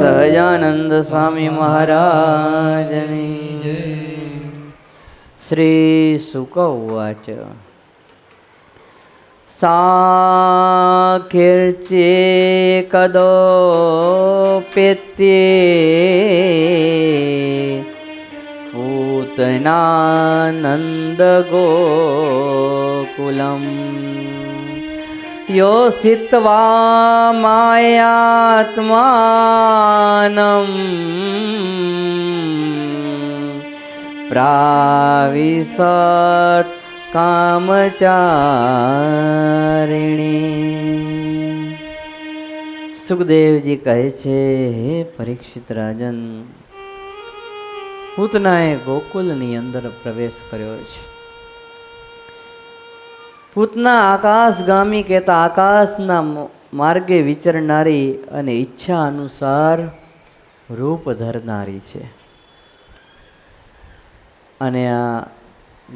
સહજાનંદ સ્વામી મહારાજની જય. શ્રી શુક ઉવાચ સાખિર્ચે કદોપેત્યે પૂતનાનંદ ગોકુલમ યો સ્થિત્વા માયાત્માનમ પ્રાવિશત કામચારિણી. સુખદેવજી કહે છે, હે પરીક્ષિત રાજન, પૂતનાએ ગોકુલની અંદર પ્રવેશ કર્યો છે. પૂતના આકાશગામી કહેતા આકાશના માર્ગે વિચરનારી અને ઈચ્છા અનુસાર રૂપ ધરનારી છે. અને આ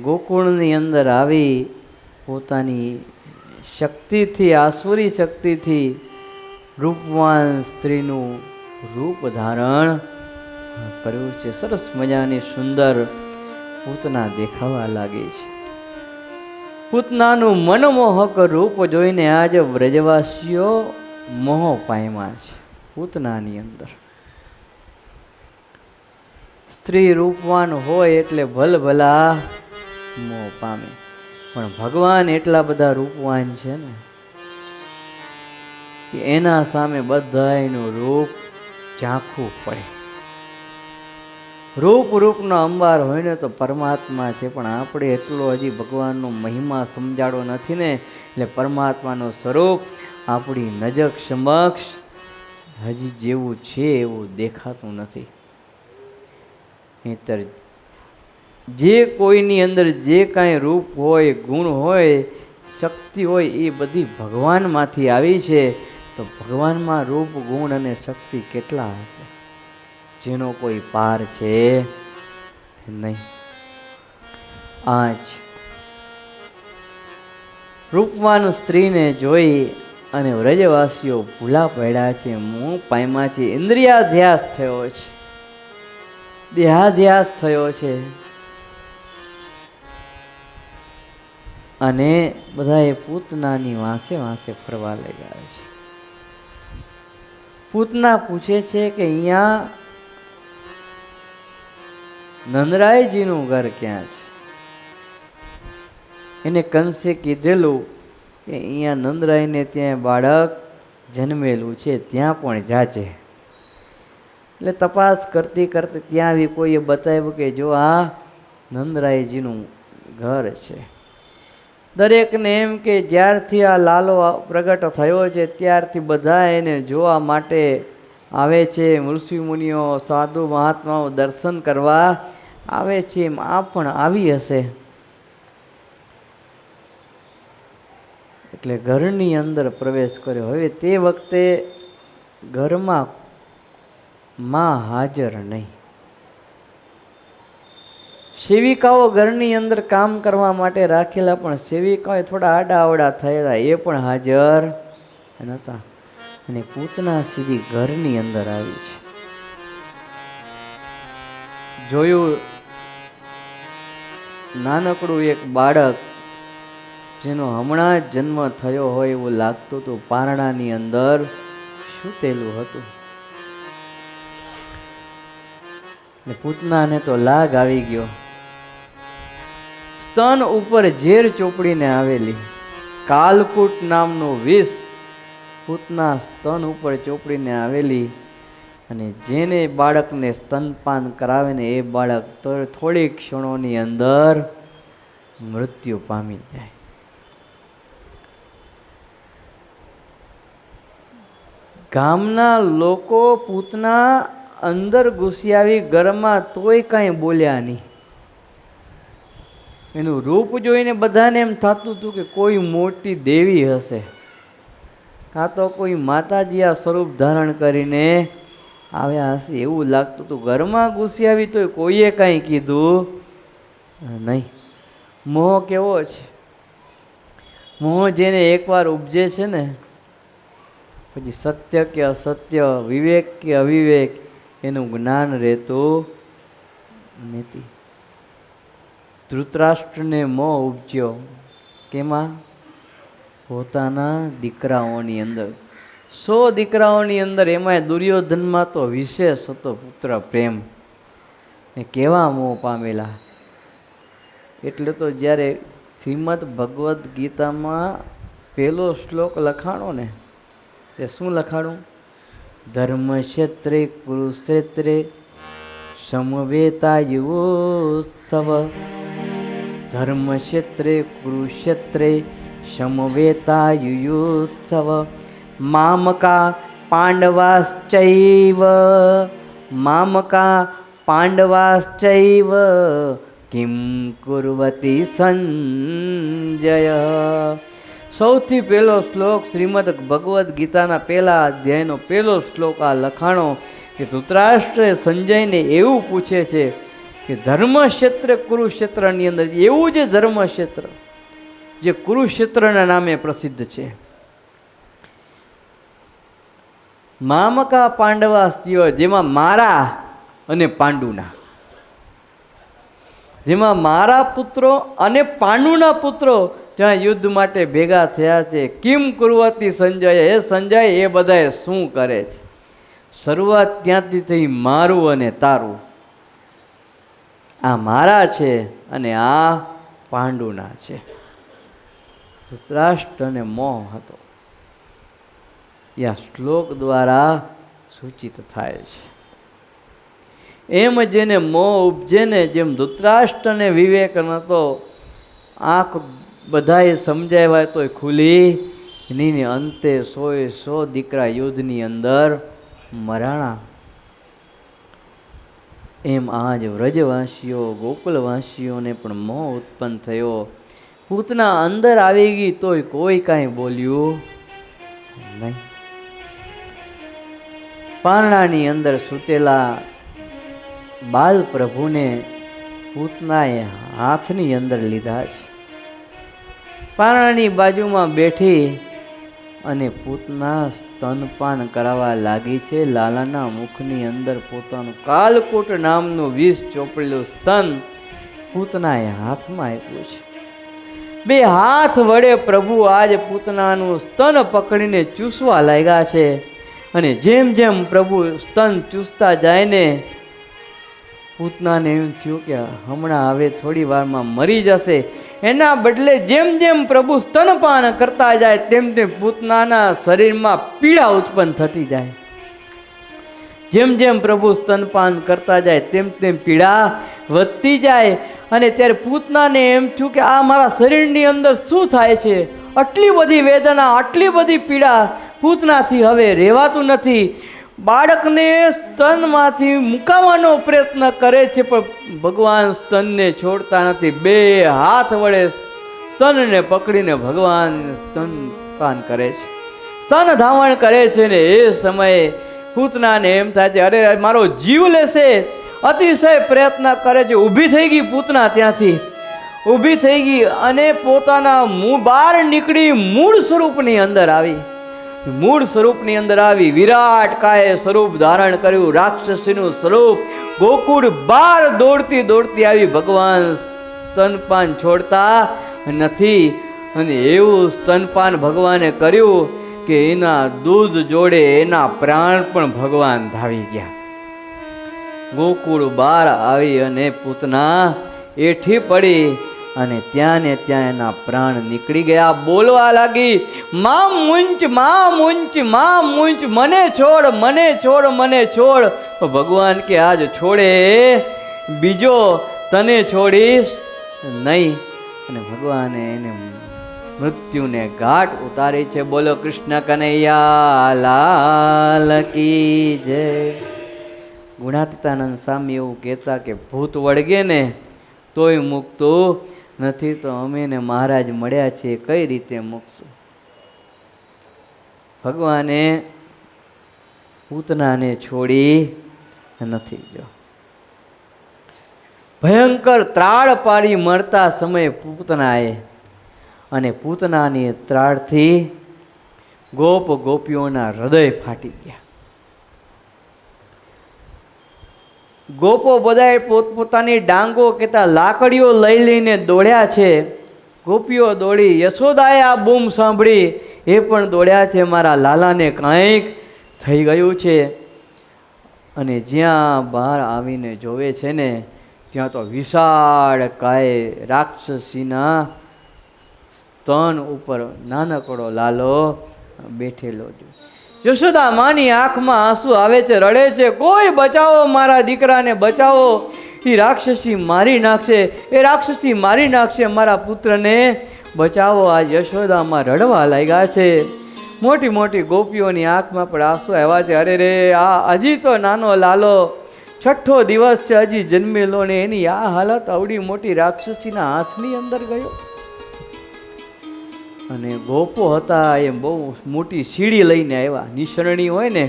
ગોકુળની અંદર આવી પોતાની શક્તિથી, આસુરી શક્તિથી રૂપવાન સ્ત્રીનું રૂપ ધારણ કર્યું છે. સરસ મજાની સુંદર પૂતના દેખાવા લાગી છે. પૂતનાનું મનમોહક રૂપ જોઈને આજે વ્રજવાસીઓ મોહ પામ્યા છે. પૂતનાની અંદર સ્ત્રી રૂપવાન હોય એટલે ભલભલા મોહ પામે, પણ ભગવાન એટલા બધા રૂપવાન છે ને કે એના સામે બધાયનું રૂપ ઝાંખું પડે. રૂપનો અંબાર હોય ને તો પરમાત્મા છે, પણ આપણે એટલો હજી ભગવાનનો મહિમા સમજાડો નથી ને, એટલે પરમાત્માનું સ્વરૂપ આપણી નજર સમક્ષ હજી જેવું છે એવું દેખાતું નથી. નહીંતર જે કોઈની અંદર જે કાંઈ રૂપ હોય, ગુણ હોય, શક્તિ હોય, એ બધી ભગવાનમાંથી આવી છે. તો ભગવાનમાં રૂપ, ગુણ અને શક્તિ કેટલા હશે જેનો કોઈ પાર છે નહીં. આજ રૂપવાન સ્ત્રીને જોઈ અને વ્રજવાસીઓ ભૂલા પડ્યા છે, મોહ પામ્યા છે, ઇન્દ્રિયાધ્યાસ થયો છે, દેહાધ્યાસ થયો છે. અને બધાએ પૂતનાની વાંસે વાંસે ફરવા લાગ્યા છે. પૂતના પૂછે છે કે અહીંયા નંદરાયજીનું ઘર ક્યાં છે? એને કંસે કીધેલું કે અહીંયા નંદરાયને ત્યાં બાળક જન્મેલું છે, ત્યાં પણ જાજે. એટલે તપાસ કરતી કરતી ત્યાં આવી કોઈએ બતાવ્યું કે જો આ નંદરાયજીનું ઘર છે. દરેકને એમ કે જ્યારથી આ લાલો પ્રગટ થયો છે ત્યારથી બધા એને જોવા માટે આવે છે. ઋષિ મુનિઓ, સાધુ મહાત્માઓ દર્શન કરવા આવે છે. એમ આ પણ આવી હશે. એટલે ઘરની અંદર પ્રવેશ કર્યો. હવે તે વખતે ઘરમાં માં હાજર નહીં. સેવિકાઓ ઘરની અંદર કામ કરવા માટે રાખેલા, પણ સેવિકાઓ થોડા આડાઅવડા થયેલા, એ પણ હાજર નહોતા. અને પૂતના સીધી ઘરની અંદર આવી છે. જોયું નાનકડું એક બાળક જેનો હમણાં જ જન્મ થયો હોય એવું લાગતું હતું, પારણાની અંદર સૂતેલું હતું. પૂતનાને તો લાગ આવી ગયો. સ્તન ઉપર ઝેર ચોપડીને આવેલી કાલકૂટ નામનું વિષ પૂતના સ્તન ઉપર ચોપડીને આવેલી. અને જેને બાળકને સ્તનપાન કરાવે ને એ બાળક તો થોડી ક્ષણોની અંદર મૃત્યુ પામી જાય. ગામના લોકો પૂતના અંદર ઘૂસી આવી ઘરમાં, તોય કાંઈ બોલ્યા નહીં. એનું રૂપ જોઈને બધાને એમ થતું હતું કે કોઈ મોટી દેવી હશે, કાં તો કોઈ માતાજી આ સ્વરૂપ ધારણ કરીને આવ્યા હશે એવું લાગતું હતું. ઘરમાં ઘૂસી આવી તોય કોઈએ કાંઈ કીધું નહીં. મોહ કેવો છે! મોહ જેને એકવાર ઉપજે છે ને પછી સત્ય કે અસત્ય, વિવેક કે અવિવેક એનું જ્ઞાન રહેતું નથી. ધૃતરાષ્ટ્રને મોહ ઉપજ્યો કેમાં? પોતાના દીકરાઓની અંદર. 100 દીકરાઓની અંદર એમાંય દુર્યોધનમાં તો વિશેષ હતો પુત્ર પ્રેમ. ને કેવા મોહ પામેલા. એટલે તો જ્યારે શ્રીમદ ભગવદ્ ગીતામાં પહેલો શ્લોક લખાણો ને, તે શું લખાણું? ધર્મક્ષેત્રે કુરુક્ષેત્રે સમવેતાયુત્સવ. ધર્મક્ષેત્રે કુરુક્ષેત્રે સમવેતાયુત્સવ. મામકા પાંડવાશ્ચૈવ. મામકા પાંડવાશ્ચૈવ કિમ કુર્વતી સંજય. સૌથી પહેલો શ્લોક શ્રીમદ ભગવદ્ ગીતાના પહેલા અધ્યાયનો પહેલો શ્લોક આ લખાણો કે ધૃતરાષ્ટ્ર સંજયને એવું પૂછે છે કે ધર્મક્ષેત્ર કુરુક્ષેત્રની અંદર એવું જે ધર્મક્ષેત્ર જે કુરુક્ષેત્રના નામે પ્રસિદ્ધ છે, મામકા પાંડવા સ્ત્રીઓ, જેમાં મારા અને પાંડુના, જેમાં મારા પુત્રો અને પાંડુના પુત્રો જ્યાં યુદ્ધ માટે ભેગા થયા છે. કિમ કુર્વતી સંજય, હે સંજય એ બધાએ શું કરે છે? શરૂઆત ત્યાંથી થઈ મારું અને તારું. આ મારા છે અને આ પાંડુના છે. ધૃતરાષ્ટ્ર અને મોહ હતો એ આ શ્લોક દ્વારા સૂચિત થાય છે. એમ જેને મોહ ઉપજે ને, જેમ ધૃતરાષ્ટ્રને વિવેક નહોતો, આંખ બધાએ સમજાવ્યા તોય ખુલી નહીં. અંતે 100 દીકરા યુદ્ધની અંદર મરાણા. એમ આજ વ્રજવાસીઓ ગોકુલવાસીઓને પણ મોહ ઉત્પન્ન થયો. પૂતના અંદર આવી ગઈ તોય કોઈ કાંઈ બોલ્યું નહીં. પારણાની અંદર સૂતેલા બાલ પ્રભુને પૂતનાએ હાથની અંદર લીધા છે. પારણાની બાજુમાં બેઠી અને પૂતના સ્તનપાન કરાવવા લાગી છે. લાલાના મુખની અંદર પોતાનું કાલકૂટ નામનું વિષ ચોપડેલું સ્તન પૂતનાએ હાથમાં આપ્યું છે. બે હાથ વડે પ્રભુ આજ પૂતનાનું સ્તન પકડીને ચૂસવા લાગ્યા છે. અને જેમ જેમ પ્રભુ સ્તન ચૂસતા જાય ને, પૂતનાને એમ થયું કે હમણાં હવે થોડી વારમાં મરી જશે. એના બદલે જેમ જેમ પ્રભુ સ્તનપાન કરતા જાય તેમ તેમ પૂતનાના શરીરમાં પીડા ઉત્પન્ન થતી જાય. જેમ જેમ પ્રભુ સ્તનપાન કરતા જાય તેમ તેમ પીડા વધતી જાય. અને ત્યારે પૂતનાને એમ થયું કે આ મારા શરીરની અંદર શું થાય છે? આટલી બધી વેદના, આટલી બધી પીડા, પૂતનાથી હવે રહેવાતું નથી. બાળકને સ્તનમાંથી મુકાવવાનો પ્રયત્ન કરે છે પણ ભગવાન સ્તનને છોડતા નથી. બે હાથ વડે સ્તનને પકડીને ભગવાન સ્તનપાન કરે છે, સ્તન ધાવણ કરે છે. ને એ સમયે પૂતનાને એમ થાય છે અરે મારો જીવ લેશે. અતિશય પ્રયત્ન કરે છે. ઊભી થઈ ગઈ પૂતના, ત્યાંથી ઊભી થઈ ગઈ અને પોતાના બહાર નીકળી મૂળ સ્વરૂપની અંદર આવી. મૂળ સ્વરૂપની અંદર આવી વિરાટ કાય સ્વરૂપ ધારણ કર્યું, રાક્ષસીનું સ્વરૂપ. ગોકુળ બહાર દોડતી દોડતી આવી. ભગવાન સ્તનપાન છોડતા નથી. અને એવું સ્તનપાન ભગવાને કર્યું કે એના દૂધ જોડે એના પ્રાણ પણ ભગવાન ધાવી ગયા. ગોકુળ બહાર આવી અને પૂતના એઠી પડી અને ત્યાં ને ત્યાં એના પ્રાણ નીકળી ગયા. બોલવા લાગી, માં મુંચ, માં મુંચ, માં મુંચ, મને છોડ, મને છોડ, મને છોડ. ભગવાન કે આજ છોડે બીજો, તને છોડીશ નહીં. અને ભગવાને એને મૃત્યુને ઘાટ ઉતારી છે. બોલો કૃષ્ણ કનૈયા લાલ કી જય. ગુણાતીતાનંદ સ્વામી એવું કહેતા કે ભૂત વળગે ને તોય મૂકતું નથી. તો અમે ને મહારાજ મળ્યા છીએ, કઈ રીતે મૂકશું? ભગવાને પૂતનાને છોડી નથી. જો ભયંકર ત્રાળ પાડી મરતા સમયે પૂતનાએ, અને પૂતનાની ત્રાળથી ગોપ ગોપીઓના હૃદય ફાટી ગયા. ગોપો બધાએ પોતપોતાની ડાંગો કહેતા લાકડીઓ લઈ લઈને દોડ્યા છે. ગોપીઓ દોડી, યશોદાએ આ બૂમ સાંભળી, એ પણ દોડ્યા છે, મારા લાલાને કંઈક થઈ ગયું છે. અને જ્યાં બહાર આવીને જોવે છે ને, ત્યાં તો વિશાળ કાય રાક્ષસીના સ્તન ઉપર નાનકડો લાલો બેઠેલો છે. યશોદા માની આંખમાં આંસુ આવે છે, રડે છે, કોઈ બચાવો, મારા દીકરાને બચાવો, એ રાક્ષસી મારી નાખશે, એ રાક્ષસી મારી નાખશે, મારા પુત્રને બચાવો. આ યશોદામાં રડવા લાગ્યા છે. મોટી મોટી ગોપીઓની આંખમાં પણ આંસુ આવ્યા છે. અરે રે, આ હજી તો નાનો લાલો, 6ઠ્ઠો દિવસ છે, હજી જન્મેલો ને એની આ હાલત આવડી મોટી રાક્ષસીના હાથની અંદર ગયો. અને ગોપો હતા એ બહુ મોટી સીડી લઈને આવ્યા, નિસરણી હોય ને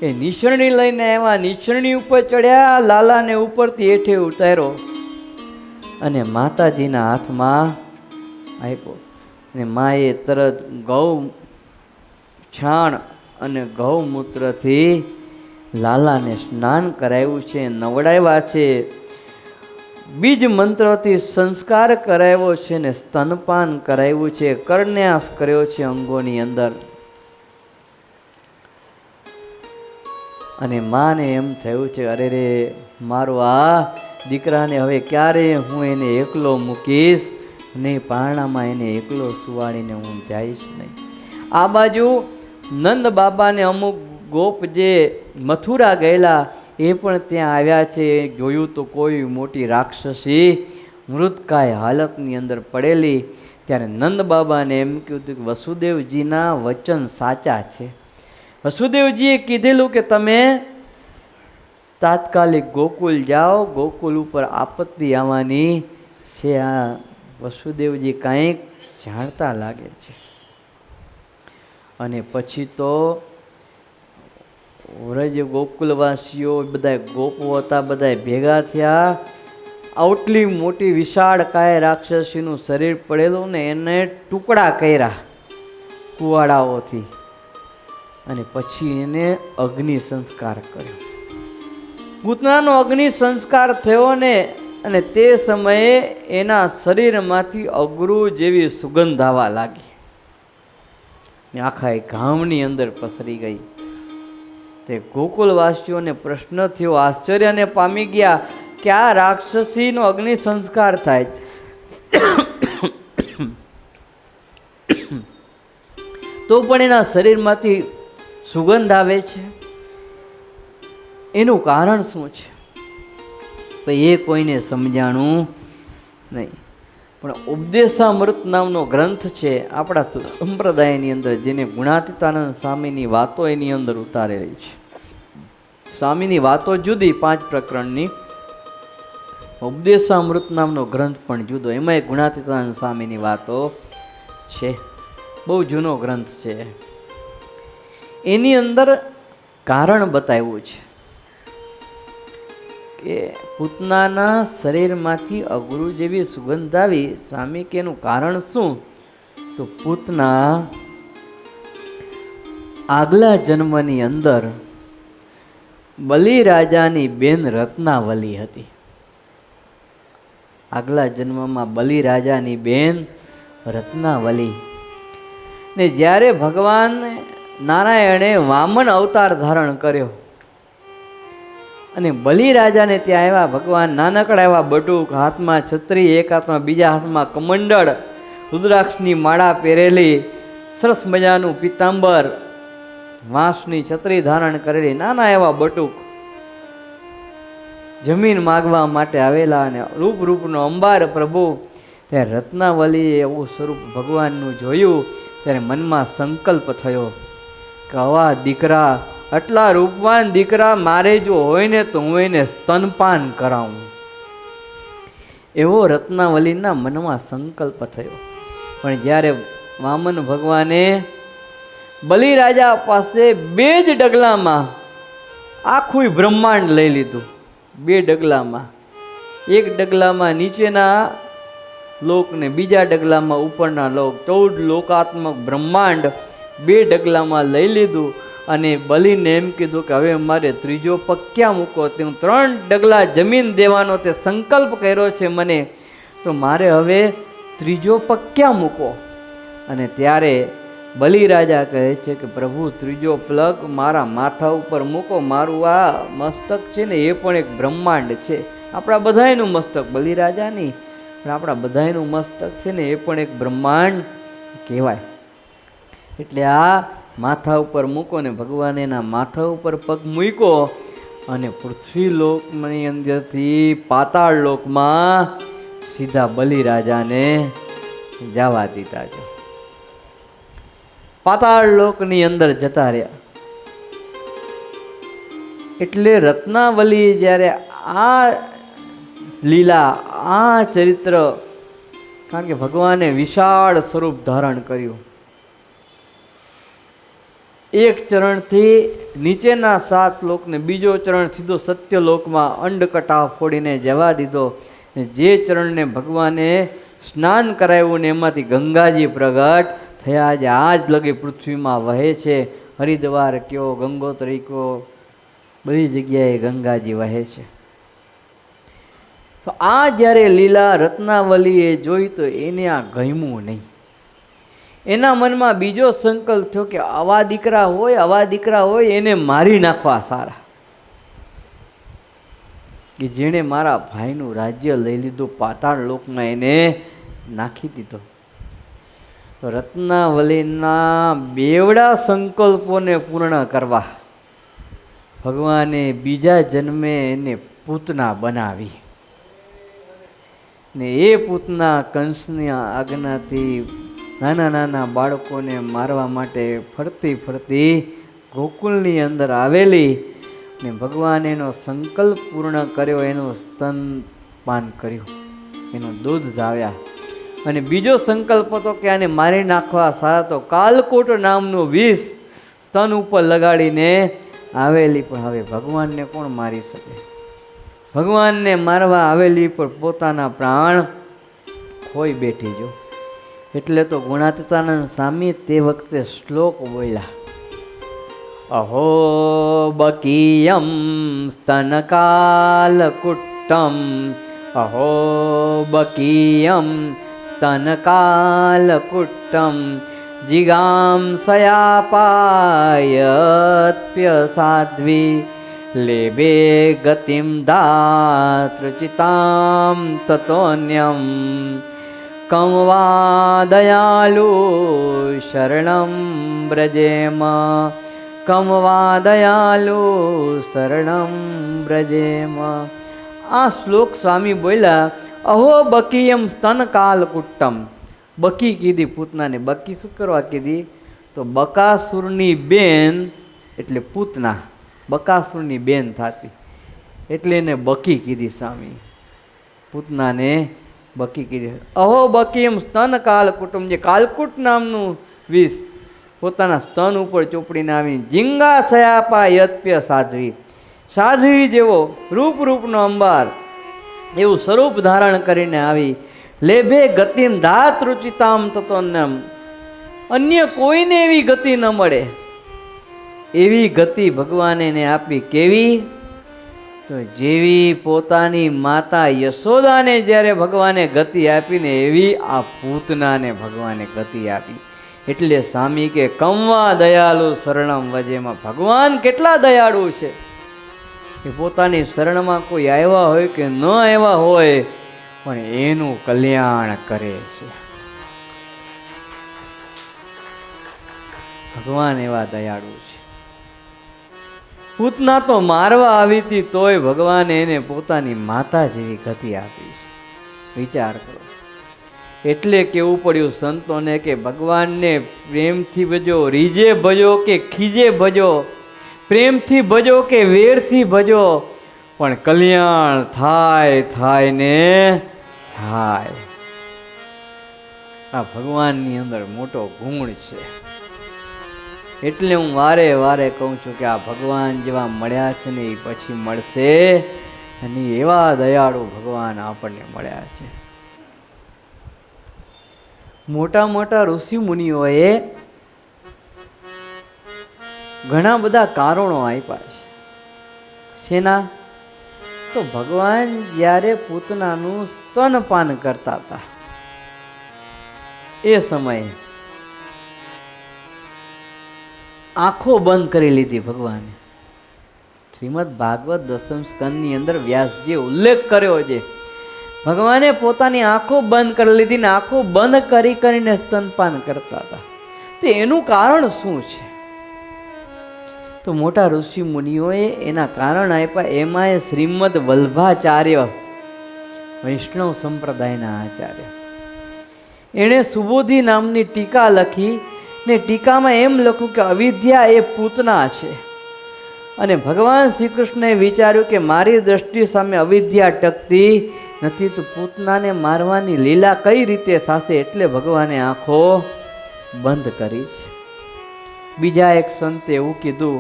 એ નિસરણી લઈને આવ્યા. નિસરણી ઉપર ચડ્યા, લાલાને ઉપરથી હેઠે ઉતાર્યો અને માતાજીના હાથમાં આપ્યો. અને માએ તરત ગૌ છાણ અને ગૌમૂત્રથી લાલાને સ્નાન કરાવ્યું છે, નવડાવ્યા છે, બીજ મંત્રોથી સંસ્કાર કરાવ્યો છે ને સ્તનપાન કરાવ્યું છે, કરન્યાસ કર્યો છે અંગોની અંદર. અને માને એમ થયું છે, અરે રે, મારો આ દીકરાને હવે ક્યારે હું એને એકલો મૂકીશ નહીં, પારણામાં એને એકલો સુવાડીને હું જઈશ નહીં. આ બાજુ નંદ બાબાને અમુક ગોપ જે મથુરા ગયેલા એ પણ ત્યાં આવ્યા છે. જોયું તો કોઈ મોટી રાક્ષસી મૃતકાય હાલતની અંદર પડેલી. ત્યારે નંદ બાબાને એમ કહ્યું હતું કે વસુદેવજીના વચન સાચા છે. વસુદેવજીએ કીધેલું કે તમે તાત્કાલિક ગોકુલ જાઓ, ગોકુલ ઉપર આપત્તિ આવવાની છે. આ વસુદેવજી કંઈક જાણતા લાગે છે. અને પછી તો વ્રજ ગોકુલવાસીઓ બધા ગોપો હતા, બધા ભેગા થયા. આટલી મોટી વિશાળ કાય રાક્ષસીનું શરીર પડેલું ને એને ટુકડા કર્યા કુવાડાઓથી, અને પછી એને અગ્નિ સંસ્કાર કર્યો. પૂતનાનો અગ્નિ સંસ્કાર થયો ને, અને તે સમયે એના શરીરમાંથી અગરું જેવી સુગંધ આવવા લાગી ને આખા ગામની અંદર પસરી ગઈ. તે ગોકુલવાસીઓને પ્રશ્ન થયો, આશ્ચર્યને પામી ગયા કે આ રાક્ષસીનો અગ્નિ સંસ્કાર થાય તો પણ એના શરીરમાંથી સુગંધ આવે છે, એનું કારણ શું છે? તો એ કોઈને સમજાણું નહીં. પણ ઉપદેશામૃત નામનો ગ્રંથ છે આપણા સંપ્રદાયની અંદર, જેને ગુણાતીતાનંદ સ્વામીની વાતો એની અંદર ઉતારેલી છે. સ્વામીની વાતો જુદી 5 પ્રકરણની, ઉપદેશામૃત નામનો ગ્રંથ પણ જુદો, એમાં ગુણાતીતાનંદ સ્વામીની વાતો છે. બહુ જૂનો ગ્રંથ છે. એની અંદર કારણ બતાવ્યું છે કે પૂતનાના શરીરમાંથી અગરું જેવી સુગંધ આવી. સ્વામી કે એનું કારણ શું? તો પૂતના આગલા જન્મની અંદર બલિરાજાની બેન રત્નાવલી હતી. આગલા જન્મમાં બલિરાજાની બેન રત્નાવલી ને જ્યારે ભગવાન નારાયણે વામન અવતાર ધારણ કર્યો અને બલિરાજાને ત્યાં આવ્યા, ભગવાન નાનકડા એવા બટુક, હાથમાં છત્રી, એક હાથમાં, બીજા હાથમાં કમંડળ, રુદ્રાક્ષની માળા પહેરેલી, સરસ મજાનું પિતાંબર, વાંસની છત્રી ધારણ કરેલી, નાના એવા બટુક જમીન માગવા માટે આવેલા. અને રૂપનો અંબાર પ્રભુ. ત્યારે રત્નાવલીએ એવું સ્વરૂપ ભગવાનનું જોયું ત્યારે મનમાં સંકલ્પ થયો કે આવા દીકરા, આટલા રૂપવાન દીકરા મારે જો હોય ને તો હું એને સ્તનપાન કરાવું. એવો રત્નાવલીના મનમાં સંકલ્પ થયો. પણ જ્યારે વામન ભગવાને બલિરાજા પાસે 2 જ ડગલામાં આખું બ્રહ્માંડ લઈ લીધું. 2 ડગલામાં, એક ડગલામાં નીચેના લોક ને બીજા ડગલામાં ઉપરના લોક, 14 લોકાત્મક બ્રહ્માંડ 2 ડગલામાં લઈ લીધું અને બલીને એમ કીધું કે હવે મારે ત્રીજો પગ ક્યાં મૂકો? તે હું 3 ડગલા જમીન દેવાનો તે સંકલ્પ કર્યો છે મને, તો મારે હવે ત્રીજો પગ ક્યાં મૂકો? અને ત્યારે બલિરાજા કહે છે કે પ્રભુ ત્રીજો પગ મારા માથા ઉપર મૂકો. મારું આ મસ્તક છે ને એ પણ એક બ્રહ્માંડ છે. આપણા બધાયનું મસ્તક, બલિરાજા નહીં પણ આપણા બધાયનું મસ્તક છે ને એ પણ એક બ્રહ્માંડ કહેવાય. એટલે આ માથા ઉપર મૂકો ને ભગવાને એના માથા ઉપર પગ મૂક્યો અને પૃથ્વી લોકની અંદરથી પાતાળ લોકમાં સીધા બલિરાજાને જવા દીધા છે. પાતાળ લોકની અંદર જતા રહ્યા. એટલે રત્નાવલી જ્યારે આ લીલા, આ ચરિત્ર, કારણ કે ભગવાને વિશાળ સ્વરૂપ ધારણ કર્યું. એક ચરણથી નીચેના 7 લોકને બીજો ચરણ સીધો સત્યલોકમાં અંડકટા ફોડીને જવા દીધો. જે ચરણને ભગવાને સ્નાન કરાવ્યું ને એમાંથી ગંગાજી પ્રગટ થયા. જે આજ લગી પૃથ્વીમાં વહે છે. હરિદ્વાર કયો, ગંગોત્રી કયો, બધી જગ્યાએ ગંગાજી વહે છે. તો આ જ્યારે લીલા રત્નાવલીએ જોઈ તો એને આ ગમ્યું નહીં. એના મનમાં બીજો સંકલ્પ થયો કે આવા દીકરા હોય એને મારી નાખવા સારા, કે જેણે મારા ભાઈનું રાજ્ય લઈ લીધું, પાતાળ લોકમાં એને નાખી દીધો. તો રત્નાવલીના બેવડા સંકલ્પોને પૂર્ણ કરવા ભગવાને બીજા જન્મે એને પૂતના બનાવી ને એ પૂતના કંસની આજ્ઞાથી નાના નાના બાળકોને મારવા માટે ફરતી ફરતી ગોકુલની અંદર આવેલી ને ભગવાન એનો સંકલ્પ પૂર્ણ કર્યો. એનું સ્તનપાન કર્યું, એનું દૂધ ધાવ્યા. અને બીજો સંકલ્પ હતો કે આને મારી નાખવા સારા તો કાલકૂટ નામનું વિષ સ્તન ઉપર લગાડીને આવેલી. પણ હવે ભગવાનને કોણ મારી શકે? ભગવાનને મારવા આવેલી પણ પોતાના પ્રાણ ખોઈ બેઠી જો. એટલે તો ગુણાતીતાનંદ સ્વામી તે વખતે શ્લોક બોલ્યા, અહો બકીયમ સ્તનકાલકુટ્ટમ, અહો બકીયમ સ્તનકાલકુટ્ટમ, જિગામ સયાપાયત્પ્ય સાધ્વી, લેબે ગતિમ દાતૃચિતામ તતોન્યમ, કમ વા દયાલુ શરણમ બ્રજેમ, કમ વા દયાલુ શરણમ બ્રજેમ. આ શ્લોક સ્વામી બોલ્યા, અહો બકીયમ સ્તન કાલકુટ્ટમ. બકી કીધી પૂતનાને. બકી શું કરવા કીધી? તો બકાસુરની બેન એટલે પૂતના, બકાસુરની બેન થતી એટલે એને બકી કીધી સ્વામી. પૂતનાને બકી કીધી. અહો બકીયમ સ્તન કાલકુટુંબ, જે કાલકુટ નામનું વિષ પોતાના સ્તન ઉપર ચોપડીને આવી. જિંગા સયાપા યત્પ્ય સાધ્વી, સાધ્વી જેવો રૂપનો અંબાર એવું સ્વરૂપ ધારણ કરીને આવી. લેભે ગતિમ ધાત રુચિતામ તતોન્યમ, અન્ય કોઈને એવી ગતિ ન મળે એવી ગતિ ભગવાને એને આપી. કેવી? તો જેવી પોતાની માતા યશોદાને જ્યારે ભગવાને ગતિ આપીને એવી આ પૂતનાને ભગવાને ગતિ આપી. એટલે સ્વામી કે કમવા દયાલુ શરણમ વજેમાં. ભગવાન કેટલા દયાળુ છે કે પોતાની શરણમાં કોઈ આવ્યા હોય કે ન આવ્યા હોય પણ એનું કલ્યાણ કરે છે. ભગવાન એવા દયાળુ છે. પૂતના તો મારવા આવી હતી તોય ભગવાને એને પોતાની માતા જેવી ગતિ આપી છે. વિચાર કરો. એટલે કેવું પડ્યું સંતોને કે ભગવાનને પ્રેમથી ભજો, રીજે ભજો કે ખીજે ભજો, પ્રેમથી ભજો કે વેરથી ભજો, પણ કલ્યાણ થાય ને થાય. આ ભગવાનની અંદર મોટો ગુણ છે. એટલે હું વારે વારે કહું છું કે આ ભગવાન જેવા મળ્યા છે ને એ પછી મળશે અને એવા દયાળુ ભગવાન આપણને મળ્યા છે. મોટા મોટા ઋષિ મુનિઓએ ઘણા બધા કારણો આપ્યા છે. શેના? તો ભગવાન જ્યારે પૂતનાનું સ્તનપાન કરતા હતા એ સમયે આંખો બંધ કરી લીધી ભગવાને. શ્રીમદ ભાગવત દસમ સ્કંદની અંદર વ્યાસજીએ ઉલ્લેખ કર્યો છે, ભગવાને પોતાની આંખો બંધ કરી લીધી ને આંખો બંધ કરીને સ્તનપાન કરતા હતા. તો એનું કારણ શું છે? તો મોટા ઋષિ મુનિઓએ એના કારણ આપ્યા. એમાં એ શ્રીમદ વલ્ભાચાર્ય વૈષ્ણવ સંપ્રદાયના આચાર્ય, એણે સુબોધી નામની ટીકા લખી ને ટીકામાં એમ લખ્યું કે અવિદ્યા એ પૂતના છે. અને ભગવાન શ્રી કૃષ્ણએ વિચાર્યું કે મારી દ્રષ્ટિ સામે અવિદ્યા ટકતી નથી, તો પૂતનાને મારવાની લીલા કઈ રીતે થશે, એટલે ભગવાને આંખો બંધ કરી છે. બીજા એક સંતે એવું કીધું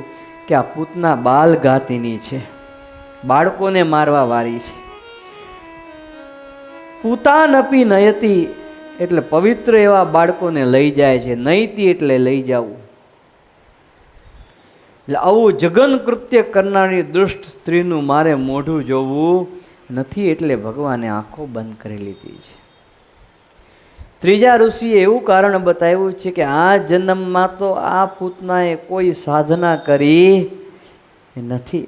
કે આ પૂતના બાલ ઘાતીની છે, બાળકોને મારવા વાળી છે. પૂતાનપી નયતી એટલે પવિત્ર એવા બાળકોને લઈ જાય છે, નયતી એટલે લઈ જવું. એટલે આવું જગન કૃત્ય કરનારી દુષ્ટ સ્ત્રીનું મારે મોઢું જોવું નથી, એટલે ભગવાને આંખો બંધ કરી લીધી છે. ત્રીજા ઋષિએ એવું કારણ બતાવ્યું છે કે આ જન્મમાં તો આ પૂતનાએ કોઈ સાધના કરી નથી,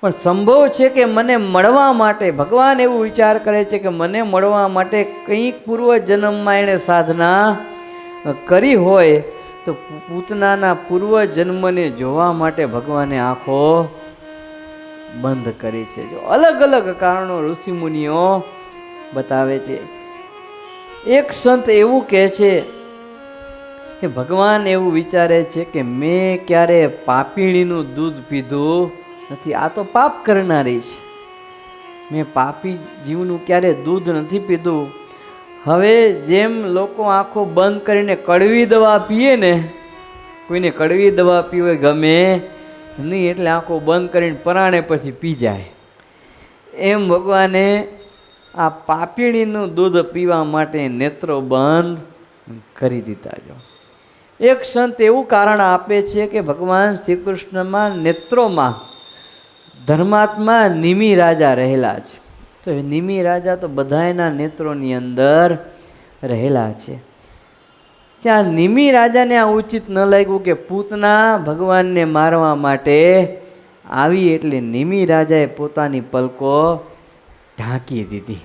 પણ સંભવ છે કે મને મળવા માટે ભગવાન એવું વિચાર કરે છે કે મને મળવા માટે કંઈક પૂર્વ જન્મમાં એણે સાધના કરી હોય, તો પૂતનાના પૂર્વ જન્મને જોવા માટે ભગવાને આંખો બંધ કરી છે. જો અલગ અલગ કારણો ઋષિમુનિઓ બતાવે છે. એક સંત એવું કહે છે કે ભગવાન એવું વિચારે છે કે મેં ક્યારે પાપીણીનું દૂધ પીધું નથી, આ તો પાપ કરનારી છે, મેં પાપી જીવનું ક્યારે દૂધ નથી પીધું. હવે જેમ લોકો આંખો બંધ કરીને કડવી દવા પીએ ને, કોઈને કડવી દવા પીવે ગમે નહીં એટલે આંખો બંધ કરીને પરાણે પછી પી જાય, એમ ભગવાને આ પાપીણીનું દૂધ પીવા માટે નેત્રો બંધ કરી દીધા. જો એક સંત એવું કારણ આપે છે કે ભગવાન શ્રી કૃષ્ણમાં નેત્રોમાં ધર્માત્મા નિમિ રાજા રહેલા છે. તો નિમિ રાજા તો બધાયના નેત્રોની અંદર રહેલા છે. ત્યાં નિમિ રાજાને આ ઉચિત ન લાગ્યું કે પૂતના ભગવાનને મારવા માટે આવી, એટલે નિમિ રાજાએ પોતાની પલકો ઢાંકી દીધી.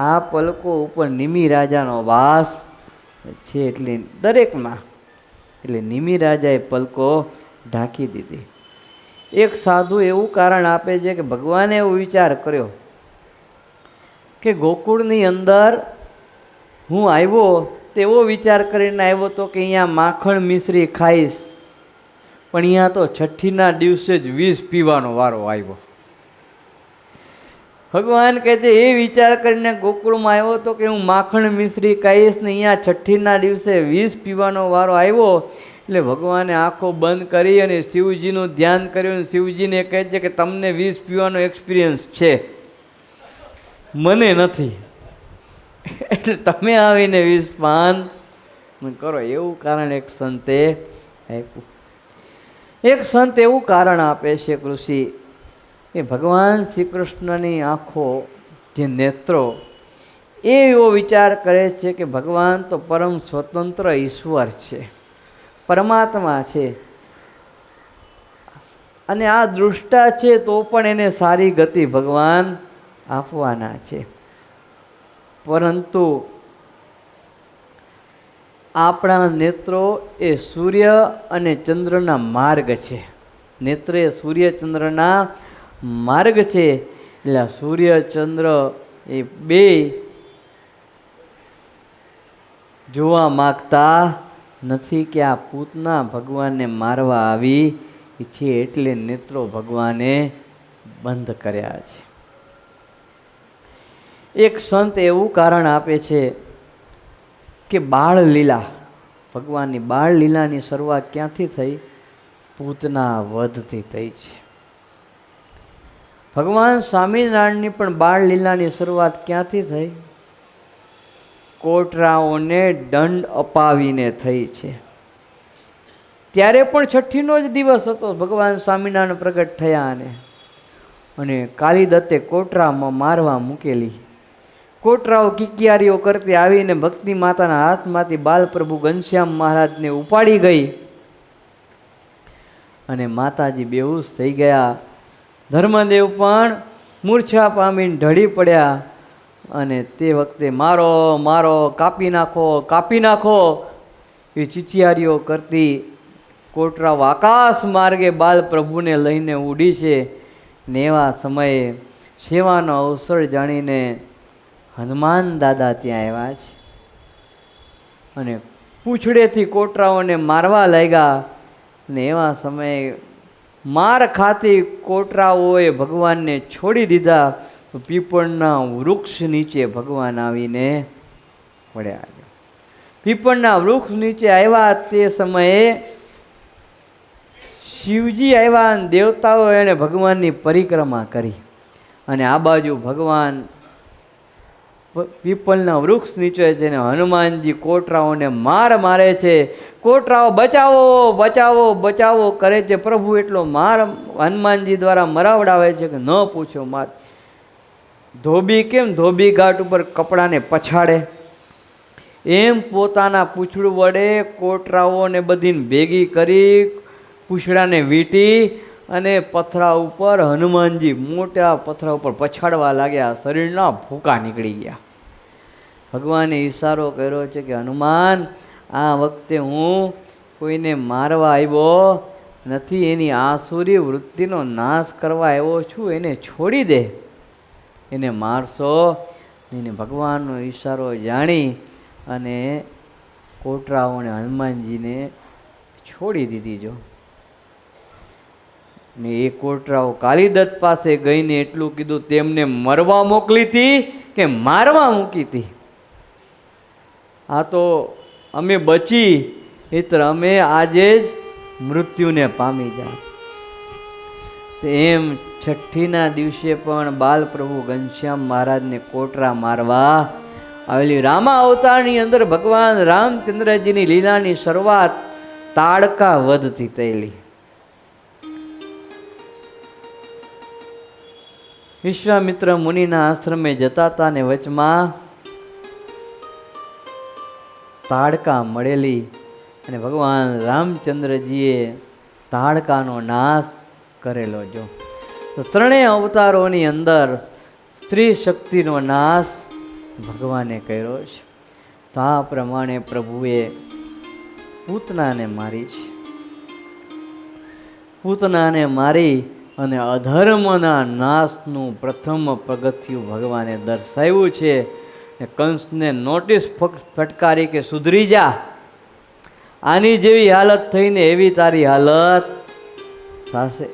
આ પલકો ઉપર નિમિ રાજાનો વાસ છે, એટલે દરેકમાં, એટલે નિમિ રાજાએ પલકો ઢાંકી દીધી. એક સાધુ એવું કારણ આપે છે કે ભગવાને એવો વિચાર કર્યો કે ગોકુળની અંદર હું આવ્યો તેવો વિચાર કરીને આવ્યો તો કે અહીંયા માખણ મિશ્રી ખાઈશ, પણ અહીંયા તો છઠ્ઠીના દિવસે જ વિષ પીવાનો વારો આવ્યો. ભગવાન કહે છે એ વિચાર કરીને ગોકુળમાં આવ્યો તો કે હું માખણ મિશ્રી ખાઈશ ને અહીંયા છઠ્ઠીના દિવસે વિષ પીવાનો વારો આવ્યો. એટલે ભગવાને આંખો બંધ કરી અને શિવજીનું ધ્યાન કર્યું. શિવજીને કહે છે કે તમને વિષ પીવાનો એક્સપિરિયન્સ છે, મને નથી, એટલે તમે આવીને વિષ પાન કરો. એવું કારણ એક સંતે આપ્યું. એક સંત એવું કારણ આપે છે ઋષિ કે ભગવાન શ્રી કૃષ્ણની આંખો જે નેત્રો એ એવો વિચાર કરે છે કે ભગવાન તો પરમ સ્વતંત્ર ઈશ્વર છે, પરમાત્મા છે, અને આ દૃષ્ટા છે તો પણ એને સારી ગતિ ભગવાન આપવાના છે. પરંતુ આપણા નેત્રો એ સૂર્ય અને ચંદ્રના માર્ગ છે. નેત્ર એ સૂર્ય ચંદ્રના માર્ગ છે. એટલે સૂર્ય ચંદ્ર એ બે જોવા માગતા નથી કે આ પૂતના ભગવાનને મારવા આવી છે, એટલે નેત્રો ભગવાને બંધ કર્યા છે. એક સંત એવું કારણ આપે છે કે બાળ લીલા, ભગવાનની બાળ લીલાની શરૂઆત ક્યાંથી થઈ? પૂતના વધથી થઈ છે. ભગવાન સ્વામિનારાયણની પણ બાળ લીલાની શરૂઆત ક્યાંથી થઈ? કોટરાઓને દંડ અપાવીને થઈ છે. ત્યારે પણ છઠ્ઠીનો જ દિવસ હતો. ભગવાન સ્વામિનારાયણ પ્રગટ થયા અને કાલિદત્તે કોટરામાં મારવા મૂકેલી. કોટરાઓ કિકિયારીઓ કરતી આવીને ભક્તિ માતાના હાથમાંથી બાલપ્રભુ ઘનશ્યામ મહારાજને ઉપાડી ગઈ અને માતાજી બેહોશ થઈ ગયા. ધર્મદેવ પણ મૂર્છા પામીને ઢળી પડ્યા અને તે વખતે મારો મારો, કાપી નાખો, કાપી નાખો એ ચીચિયારીઓ કરતી કોટરાઓ આકાશ માર્ગે બાલપ્રભુને લઈને ઉડી છે. ને એવા સમયે સેવાનો અવસર જાણીને હનુમાન દાદા ત્યાં આવ્યા છે અને પૂંછડેથી કોટરાઓને મારવા લાગ્યા. ને એવા સમયે માર ખાતી કોટરાઓએ ભગવાનને છોડી દીધા. તો પીપળના વૃક્ષ નીચે ભગવાન આવીને પડ્યા. પીપળના વૃક્ષ નીચે આવ્યા તે સમયે શિવજી આવ્યા અને દેવતાઓ એણે ભગવાનની પરિક્રમા કરી અને આ બાજુ ભગવાન પીપળના વૃક્ષ નીચે છે ને હનુમાનજી કોટરાઓને મારે છે. કોટરાઓ બચાવો બચાવો બચાવો કરે છે. પ્રભુ એટલો માર હનુમાનજી દ્વારા મરાવડાવે છે કે ન પૂછો માત. ધોબી કેમ ધોબી ઘાટ ઉપર કપડાને પછાડે એમ પોતાના પૂંછડું વડે કોટરાઓને બધીને ભેગી કરી પૂંછડાને વીંટી અને પથરા ઉપર હનુમાનજી મોટા પથરા ઉપર પછાડવા લાગ્યા. શરીરના ભૂકા નીકળી ગયા. ભગવાને ઈશારો કર્યો છે કે હનુમાન, આ વખતે હું કોઈને મારવા આવ્યો નથી, એની આસુરી વૃત્તિનો નાશ કરવા આવ્યો છું. એને છોડી દે, એને મારશો એને. ભગવાનનો ઈશારો જાણી અને કોટરાઓને હનુમાનજીને છોડી દીધી. જો ને એ કોટરાઓ કાલિદત્ત પાસે ગઈને એટલું કીધું, તેમને મરવા મોકલી હતી કે મારવા મૂકી હતી? આ તો અમે બચી મિત્ર, અમે આજે જ મૃત્યુને પામી જા. એમ છઠ્ઠીના દિવસે પણ બાલપ્રભુ ઘનશ્યામ મહારાજને કોટરા મારવા આવેલી. રામા અવતારની અંદર ભગવાન રામચંદ્રજીની લીલાની શરૂઆત તાડકા વધથી થયેલી. વિશ્વામિત્ર મુનિના આશ્રમે જતા હતા ને વચમાં તાડકા મળેલી અને ભગવાન રામચંદ્રજીએ તાડકાનો નાશ કરેલો. જો તો ત્રણેય અવતારોની અંદર સ્ત્રી શક્તિનો નાશ ભગવાને કર્યો છે. તો આ પ્રમાણે પ્રભુએ પૂતનાને મારી છે. પૂતનાને મારી અને અધર્મના નાશનું પ્રથમ પગથિયું ભગવાને દર્શાવ્યું છે. કંસને નોટિસ ફટકારી કે સુધરી જા, આની જેવી હાલત થઈને એવી તારી હાલત થશે.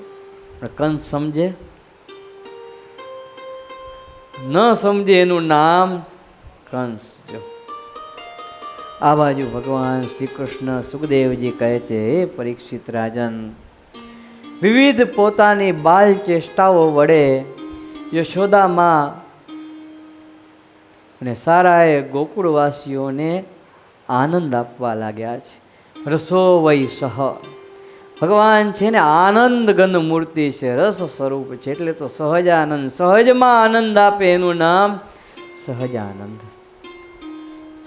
કંસ સમજે ન સમજે એનું નામ કંસ. જો આ બાજુ ભગવાન શ્રી કૃષ્ણ સુખદેવજી કહે છે, હે પરીક્ષિત રાજન, વિવિધ પોતાની બાલ ચેષ્ટાઓ વડે યશોદામાં અને સારાએ ગોકુળવાસીઓને આનંદ આપવા લાગ્યા છે. રસો વૈ સહ, ભગવાન છે ને આનંદ ઘન મૂર્તિ છે, રસ સ્વરૂપ છે. એટલે તો સહજાનંદ, સહજમાં આનંદ આપે એનું નામ સહજાનંદ.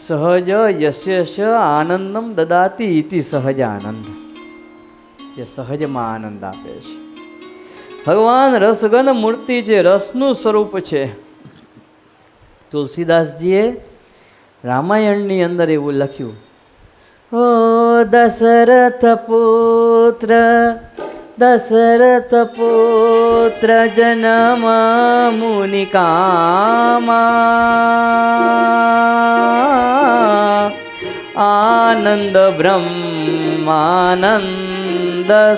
સહજ યસ્ય આનંદમ દદાતી ઇતિ સહજાનંદ. એ સહજમાં આનંદ આપે છે. ભગવાન રસઘન મૂર્તિ છે, રસનું સ્વરૂપ છે. તુલસીદાસજીએ રામાયણની અંદર એવું લખ્યું, ઓ દશરથ પુત્ર, દશરથ પુત્ર જનમ મુનિકામા, આનંદ બ્રહ્માનંદ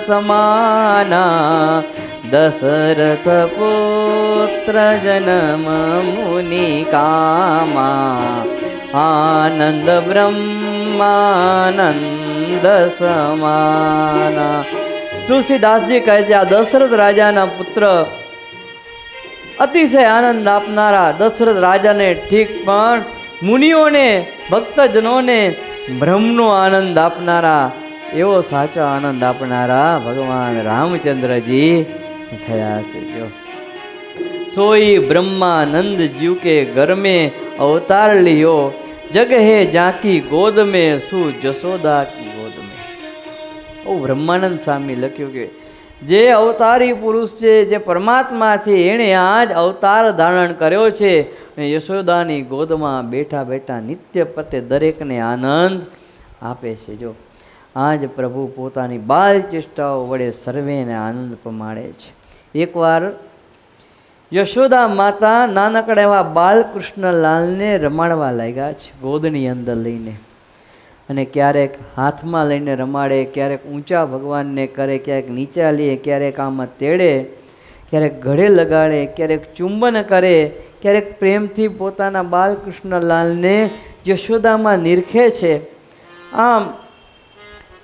સમાના, દશરથ પુત્ર જનમ મુનિકામા, આનંદ બ્રહ્માનંદ સમાના. તુલસીદાસજી કહે છે, આ દશરથ રાજાના પુત્ર અતિશય આનંદ આપનારા દશરથ રાજાને ઠીક પણ મુનિઓને ભક્તજનોને બ્રહ્મનો આનંદ આપનારા એવો સાચો આનંદ આપનારા ભગવાન રામચંદ્રજી થયા છે। જો સોઈ બ્રહ્માનંદ જીવ કે ઘર में अवतार लियो जग है जाकी गोद में सु जसोदा की गोद में। ઓ બ્રહ્માનંદ સ્વામી લખ્યું કે જે અવતારી પુરુષ છે, જે પરમાત્મા છે, એણે આજ અવતાર ધારણ કર્યો છે અને યશોદાની ગોદમાં બેઠા બેઠા નિત્ય પતે દરેકને આનંદ આપે છે। જો આજ પ્રભુ પોતાની બાલ ચેષ્ટાઓ વડે સર્વેને આનંદ પમાડે છે। એકવાર યશોદા માતા નાનકડા એવા બાલકૃષ્ણલાલને રમાડવા લાગ્યા છે ગોદની અંદર લઈને, અને ક્યારેક હાથમાં લઈને રમાડે, ક્યારેક ઊંચા ભગવાનને કરે, ક્યારેક નીચા લે, ક્યારેક આમાં તેડે, ક્યારેક ગળે લગાડે, ક્યારેક ચુંબન કરે, ક્યારેક પ્રેમથી પોતાના બાલકૃષ્ણલાલને યશોદામાં નિરખે છે। આમ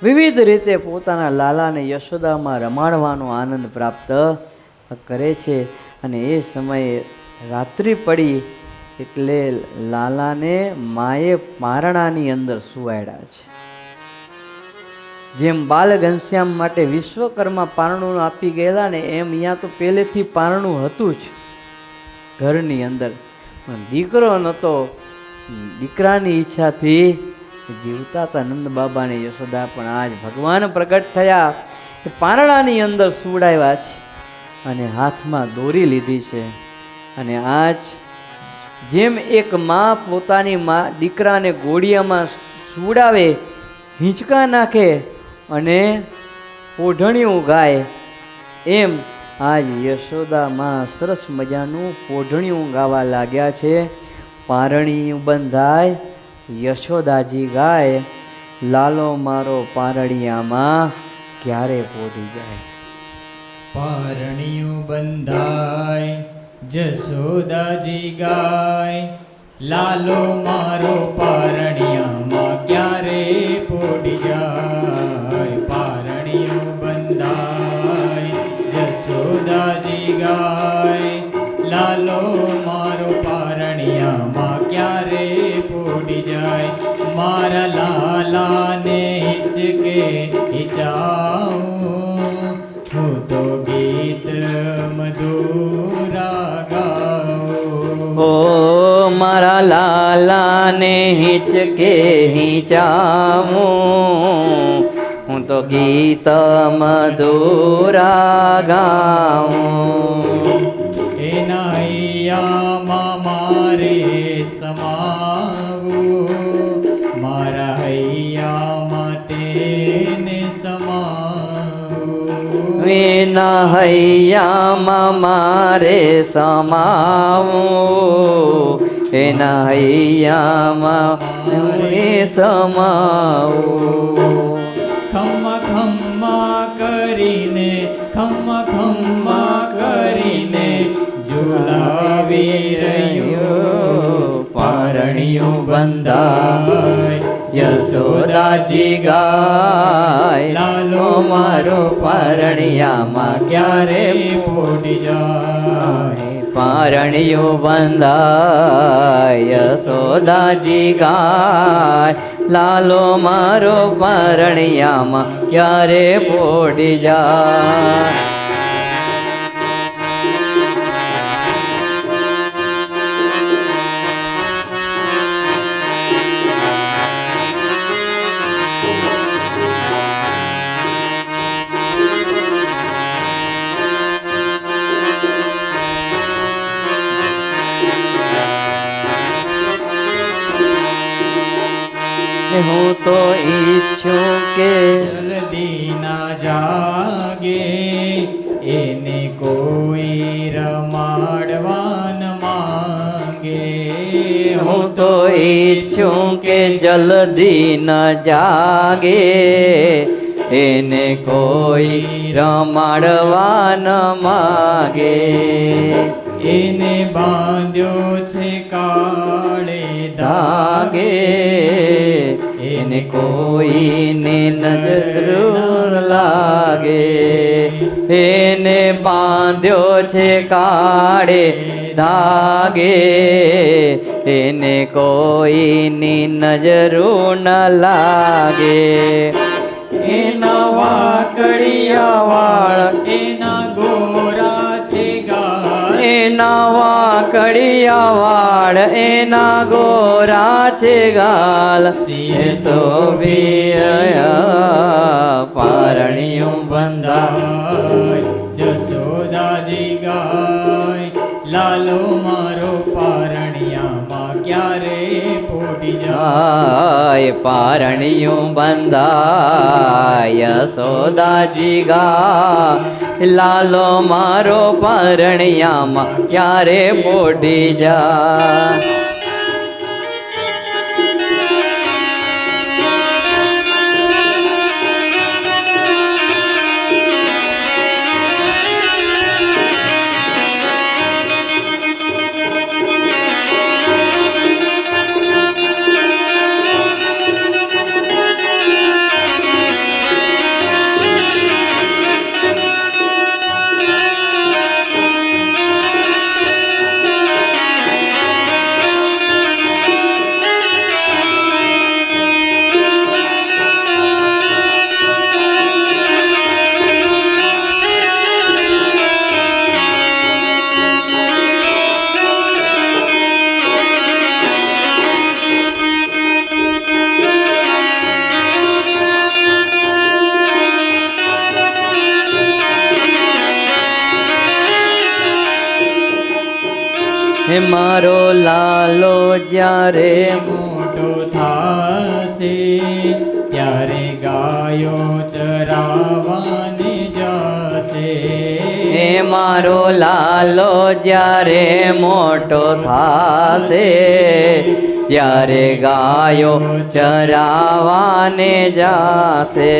વિવિધ રીતે પોતાના લાલાને યશોદામાં રમાડવાનો આનંદ પ્રાપ્ત કરે છે। અને એ સમયે રાત્રિ પડી એટલે લાલાને માએ પારણાની અંદર સુવાડ્યા છે। જેમ બાલ ઘનશ્યામ માટે વિશ્વકર્મા પારણું આપી ગયેલા ને, એમ અહીંયા તો પહેલેથી પારણું હતું જ ઘરની અંદર, પણ દીકરો નહોતો। દીકરાની ઈચ્છાથી જીવતા હતા નંદ બાબાને યશોદા, પણ આજ ભગવાન પ્રગટ થયા કે પારણાની અંદર સુવડાવ્યા છે અને હાથમાં દોરી લીધી છે। અને આજ જેમ એક માં પોતાની દીકરાને ઘોડિયામાં સુવડાવે, હિંચકા નાખે અને પોઢણિયું ગાય, એમ આજ યશોદામાં સરસ મજાનું પોઢણિયું ગાવા લાગ્યા છે। પારણિયું બંધાય યશોદાજી ગાય, લાલો મારો પારણિયામાં ક્યારે પોઢી જાય। પારણિયું બંધાય જશોદાજી ગાય, લાલો મારો પારણિયામાં ક્યારે પોઢી જાય। પારણિયું બંધાય જશોદાજી ગાય, લાલો મારો પારણિયામાં ક્યારે પોઢી જાય। મારા લાલાને હિચકે હિચાઉં, હું તો ગીત મધુરા ગાઉં। ઓ મારા લાલાને હિચકે હિચાવું, હું તો ગીત મધુરા ગાઉં। એના હૈયામાં મારે સમાવું, મારા હૈયામાં તેને સમાવું। એના હૈયામાં મારે સમાવું, એના હૈયામાં મારે સમાવું। ખમ્મા ખમ્મા કરીને, ખમ્મા ખમ્મા કરીને ઝુલાવી રહ્યો પારણિયું બંધાય યશોદાજી ગાય, લાલો મારો પારણિયામાં ક્યારે પોઢી જાય। પારણિયું બંધાય યશોદાજી ગાય, લાલો મારો પારણિયામાં ક્યારે પોઢી જાય। હું તો ઈચ્છું કે જલ્દી ના જાગે, એને કોઈ રમાડવા ન માંગે। હું તો ઈચ્છું કે જલ્દી ન જાગે, એને કોઈ રમાડવા ન માગે। એને બાંધ્યો છે કાળે ધાગે, એને કોઈને નજર ન લાગે। એને બાંધ્યો છે કાળે ધાગે, એને કોઈની નજરો ન લાગે। એના વાકડિયા વાળ એના ગોરા છે ગાલ એના વાકડિયા વાળ એના ગોરા છે ગાલ સિંહ શોભિયા પારણિયું બંધાય જશોદાજી ગાય લાલો મારો પારણિયામાં ક્યારે પોટી જાય પારણિયું બંધાય યશોદાજી ગાય લાલો મારો પારણિયામાં ક્યારે પોટી જા હે મારો લાલો જ્યારે મોટો થાશે ત્યારે ગાયો ચરાવાને જશે હે મારો લાલો જ્યારે મોટો થાશે ત્યારે ગાયો ચરાવાને જાશે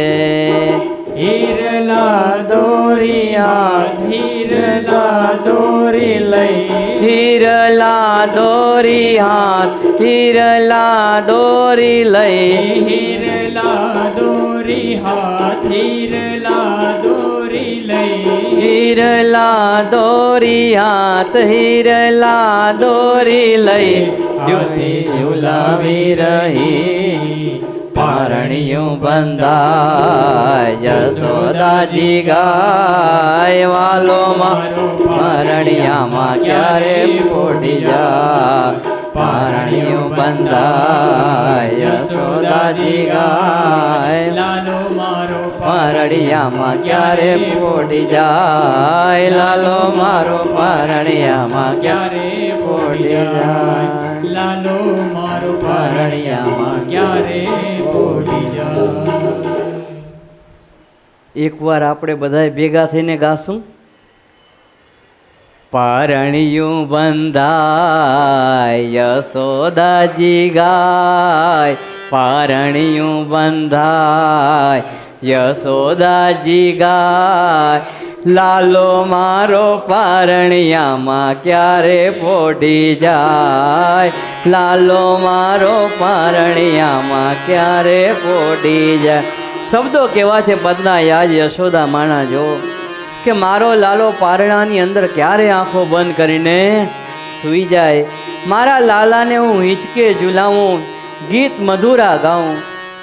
હીરલા દોરિયા હીરલા દોરી લઈ હીરલા દોરી હાથ હીરલા દોરી લઈ હીરલા દોરી હાથ હીરલા દોરી લઈ હીરલા દોરી હાથ હીરલા દોરી લઈ હાથે ઝુલાવી રહી પારણિયું બંધાય યશોદાજી ગાય વાલો મારો પારણિયામાં ક્યારે પોટી જા પારણિયું બંધાય યશોદાજી ગાય લાલો મારો પારણિયામાં ક્યારે પોટી જાય લાલો મારો પારણિયામાં ક્યારે પોટી જાય લાલો મારો પારણિયામાં ક્યારે પોટી જાય એકવાર આપણે બધાય ભેગા થઈને ગાશું પારણિયું બંધાય યશોદાજી ગાય પારણિયું બંધાય યશોદાજી ગાય લાલો મારો પારણિયામાં ક્યારે પોટી જાય લાલો મારો પારણિયામાં ક્યારે પોટી જાય શબ્દો કેવા છે પદના યાદ યશોદા માણા જો કે મારો લાલો પારણાની અંદર ક્યારે આંખો બંધ કરીને સૂઈ જાય મારા લાલાને હું હિંચકે ઝુલાવું ગીત મધુરા ગાઉં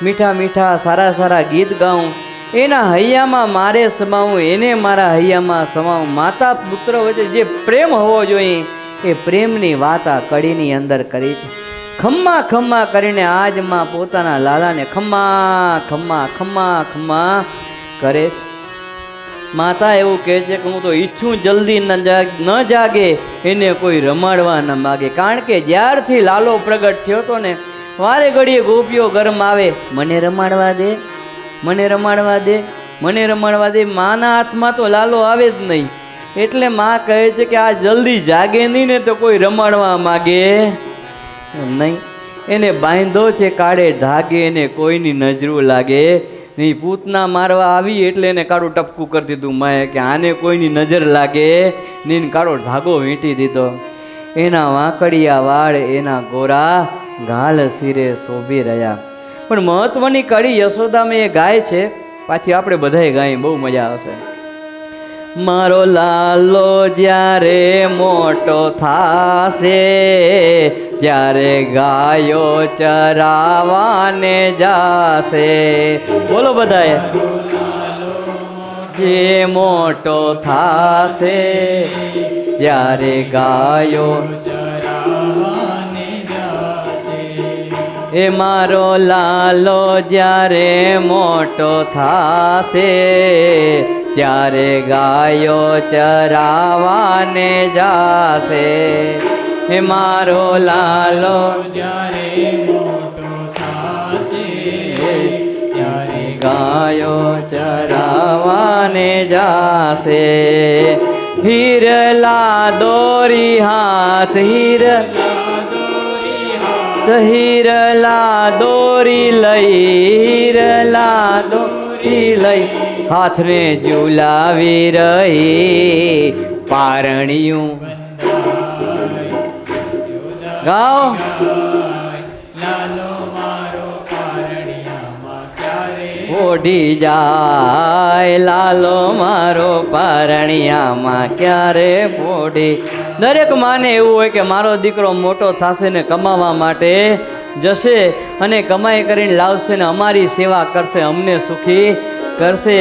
મીઠા મીઠા સારા સારા ગીત ગાઉં એના હૈયામાં મારે સમાવું એને મારા હૈયામાં સમાવું માતા પુત્ર વચ્ચે જે પ્રેમ હોવો જોઈએ એ પ્રેમની વાત આ કડીની અંદર કરી છે ખમ્મા ખમ્મા કરીને આજ માં પોતાના લાલાને ખમ્મા ખમ્મા ખમ્મા ખમ્મા કરે છે માતા એવું કહે છે કે હું તો ઈચ્છું જલ્દી ન જાગે એને કોઈ રમાડવા ન માગે કારણ કે જ્યારથી લાલો પ્રગટ થયો હતો ને વારે ઘડીએ ગોપીઓ ગરમ આવે મને રમાડવા દે મને રમાડવા દે મને રમાડવા દે માના હાથમાં તો લાલો આવે જ નહીં એટલે માં કહે છે કે આ જલ્દી જાગે નહીં ને તો કોઈ રમાડવા માગે નહીં એને બાંધો છે કાળે ધાગે એને કોઈની નજરું લાગે નહીં પૂતના મારવા આવી એટલે એને કાળું ટપકું કરી દીધું માએ કે આને કોઈની નજર લાગે નહીં કાળો ધાગો વીંટી દીધો એના વાંકડિયા વાળ એના ગોરા ગાલ શિરે શોભી રહ્યા પણ મહત્વની કડી યશોદામાં એ ગાય છે પાછી આપણે બધાએ ગાય બહુ મજા આવશે મારો લાલો જ્યારે મોટો થાશે, ત્યારે ગાયો ચરાવાને જાશે. બોલો બધાએ. જે મોટો થાશે, ત્યારે ગાયો ચરાવાને જાશે. એ મારો લાલો જ્યારે મોટો થાશે, ત્યારે ગાયો ચરાવાને જાશે. હે મારો લાલો જ્યારે મોટો થાશે, ત્યારે ગાયો ચરાવાને જાશે. હિરલા દોરી હાથ હિરલા દોરી લઈ, હિરલા દોરી લઈ હાથને ઝુલાવી રહી પારણિયું. ગાઓ. લાલો મારો પારણિયામાં ક્યારે ઓઢી જાય, લાલો મારો પારણિયામાં ક્યારે પોઢી. દરેક માને એવું હોય કે મારો દીકરો મોટો થશે ને કમાવા માટે જશે અને કમાઈ કરીને લાવશે ને અમારી સેવા કરશે, અમને સુખી કરશે.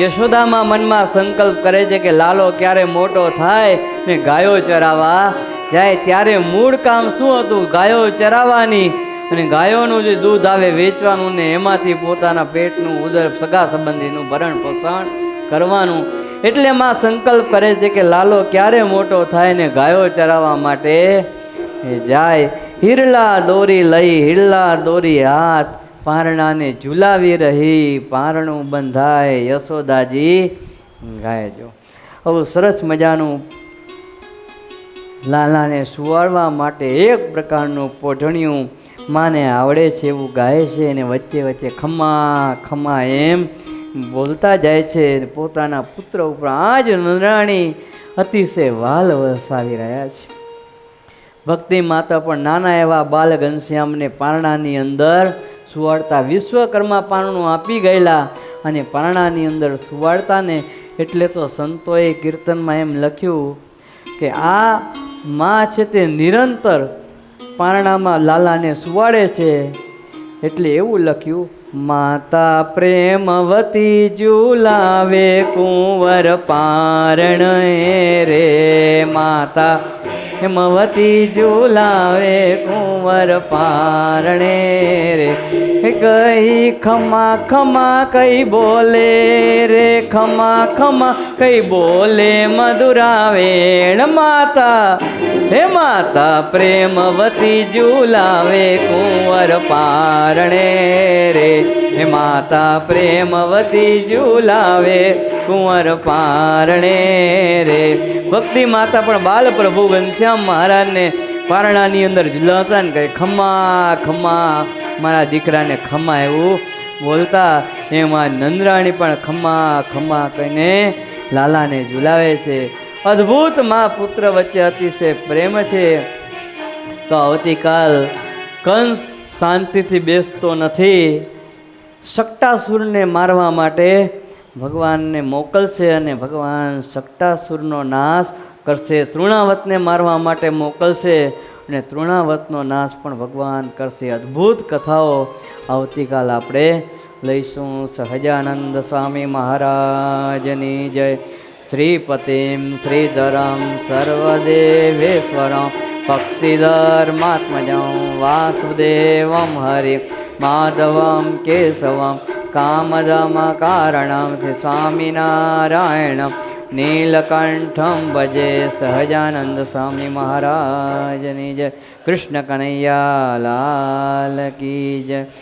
યશોદામાં મનમાં સંકલ્પ કરે છે કે લાલો ક્યારે મોટો થાય ને ગાયો ચરાવવા જાય. ત્યારે મૂળ કામ શું હતું? ગાયો ચરાવવાની અને ગાયોનું જે દૂધ આવે વેચવાનું ને એમાંથી પોતાના પેટનું ઉદર સગા સંબંધીનું ભરણ પોષણ કરવાનું. એટલે માં સંકલ્પ કરે છે કે લાલો ક્યારે મોટો થાય ને ગાયો ચરાવવા માટે જાય. હિરલા દોરી લઈ, હિરલા દોરી હાથ પારણાને ઝુલાવી રહી પારણું બંધાય યશોદાજી ગાયજો. આવું સરસ મજાનું લાલાને સુવાડવા માટે એક પ્રકારનું પોઢણિયું માને આવડે છે એવું ગાય છે અને વચ્ચે વચ્ચે ખમ્મા ખમ્મા એમ બોલતા જાય છે. પોતાના પુત્ર ઉપર આજ નંદરાણી અતિશય વાલ વરસાવી રહ્યા છે. ભક્તિ માતા પણ નાના એવા બાલ ઘનશ્યામને પારણાની અંદર સુવાડતા વિશ્વકર્મા પારણું આપી ગયેલા અને પારણાની અંદર સુવાડતા ને એટલે તો સંતોએ કીર્તનમાં એમ લખ્યું કે આ માં છે તે નિરંતર પારણામાં લાલાને સુવાડે છે. એટલે એવું લખ્યું, માતા પ્રેમવતી ઝુલાવે કુંવર પારણ રે, માતા પ્રેમવતી ઝુલાવે કુંવર પારણે રે. કઈ ખમા ખમા કઈ બોલે રે, ખમા ખમા કઈ બોલે મધુરાવેણ. માતા હે માતા પ્રેમવતી ઝુલાવે કુંવર પારણે રે, હે માતા પ્રેમવતી ઝુલાવે કુંવર પારણે રે. ભક્તિ માતા પણ બાલ પ્રભુ ઘનશ્યામ મહારાજને પારણાની અંદર ઝુલાવતા ને કહે ખમ્મા ખમ્મા મારા દીકરાને ખમ્મા એવું બોલતા. એમાં નંદરાણી પણ ખમ્મા ખમ્મા કહીને લાલાને ઝુલાવે છે. અદ્ભુત મા પુત્ર વચ્ચે અતિશય પ્રેમ છે. તો આવતીકાલ કંસ શાંતિથી બેસતો નથી. શકટાસુરને મારવા માટે ભગવાનને મોકલશે અને ભગવાન શકટાસુરનો નાશ કરશે. તૃણાવતને મારવા માટે મોકલશે અને તૃણાવતનો નાશ પણ ભગવાન કરશે. અદ્ભુત કથાઓ આવતીકાલ આપણે લઈશું. સહજાનંદ સ્વામી મહારાજની જય. શ્રીપતિમ શ્રીધરમ સર્વદેવેશ્વરમ ભક્તિધર્માત્મજં વાસુદેવમ હરિ માધવમ કેશવમ કામદમ કારણમ શ્રી સ્વામિનારાયણમ નીલકંઠમ ભજે. સહજાનંદ સ્વામી મહારાજની જય. કૃષ્ણ કનૈયા લાલ કી જય.